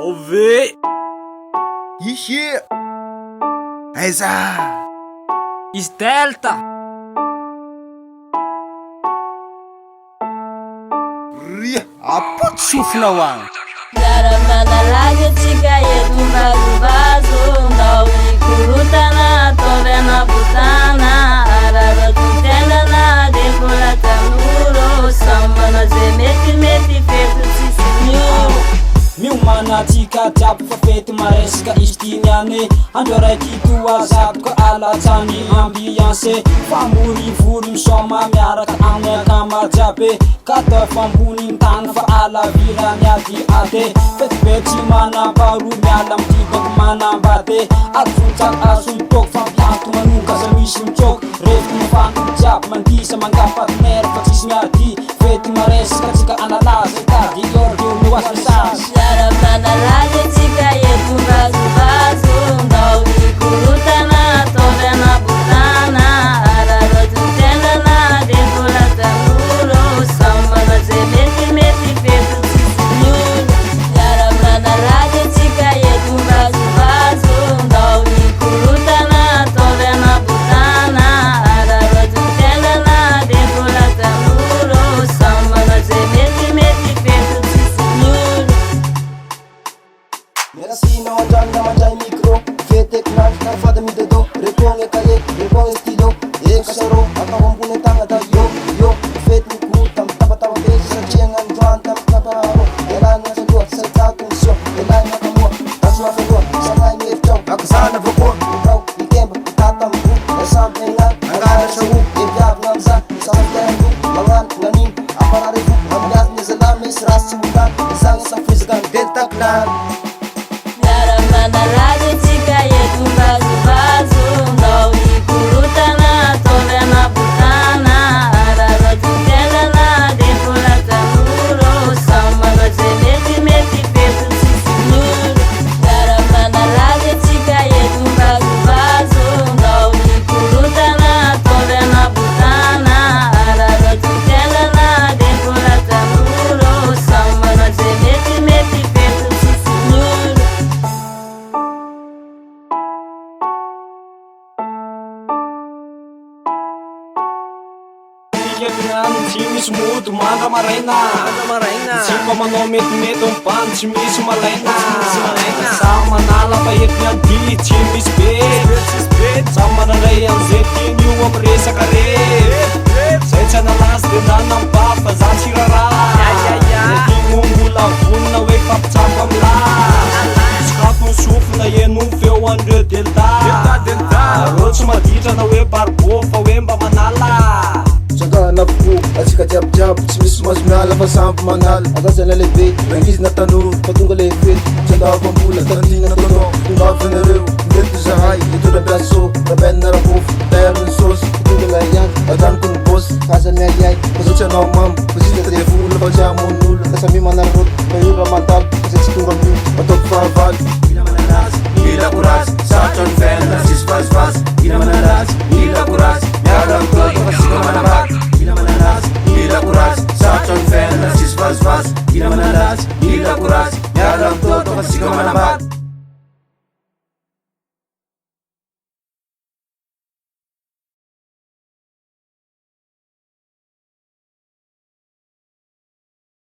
Ove Ishi Aiza Izy Delta Ria apoty sofina ho agny Miara-manalagy atsika eto vazovazo ndao hikorotana ataovy anabotana araraton-tenana de mbola tanoro samy manao zay metimety feto tsisy miolo miomana atsika jiaby fa fety maresaka izy ty niane andro raiky toazako ka alatsany ambiance famorivory misoma miaraka amin'ny akama jiaby ka atao fambony tany fa alavira miady ate fetibet tsy manam-paharo miala mitibako manambady atovontsaka asotoko fampianto manonga za misy mitsoko rehefa mifantoko jiaby mandisa mangapatinera fa tsisy miady fety maresaka tsika analaza tady ordeo loasasasy Miara-manalagy atsika eto vazovazo ndao hikorotana ataovy anabotana araraton-tenana de mbola tanoro samy manao zay metimety feto tsisy miolo miara-manalagy atsika eto vazovazo ndao hikorotana ataovy anabotana araraton-tenana de mbola tanoro samy manao zay metimety feto tsisy miolo Miarasina mandrano mandray micro feteky nandro karafady midodo repogny kaye repogny stylo ekasaro atao ambony tagna da yo fety mikota mitabataba pesy satria gn'androany tamitabararo elagny asaloha saitako misio elagny akamoa tasoafa loha sanay miefitrao akazana vakoa itrao ikemba itata ambo esamby egnan angana sao eviavy gnamza sambyteandro magnano gnaniny apararevo ambiazy nezala misy rasy tsy motany izagny safizakany detaklany Miara-manalagy atsika eto vazovazo ndao hikorotana ataovy anabotana araraton-tenana de mbola tanoro samy manao zay metimety feto tsisy miolo miara-manalagy atsika eto vazovazo ndao hikorotana ataovy anabotana araraton-tenana de mbola tanoro samy manao zay metimety feto tsisy miolo Fiavinany tsy misy moto mandra maraina tsy mba manao metimety ampany tsy misy malaina samy manala fa ety miady tsy misy be samy manandray amizay tiany io amy resaka re zay tsy analazy de nanamba fa za tsy raraha mongolo avonina hoe fampitsabo amla skapony sofina eno feo andreo delta rô tsy maditrana hoe barbo fa hoe mba manala Sagana fo, atsika jiaby tsy misy mazo miala fa samby manala azazana lehibe rangizy na tanoro fa tonga le fety tsandavambola tandigna tonao tongavanareo mety zahay itondra biaso rabenna rahofo tairony sosy itonga laiany adanoko ny bosy kaza miayay fazotsy anao mamo fasita telefola fa tsy amon'olo kasami manararoto fa io raha mandalo fa tsy tonga amin'io ataoko fahavalo Mila courage, satrany fiainana sisy vazivazy Mila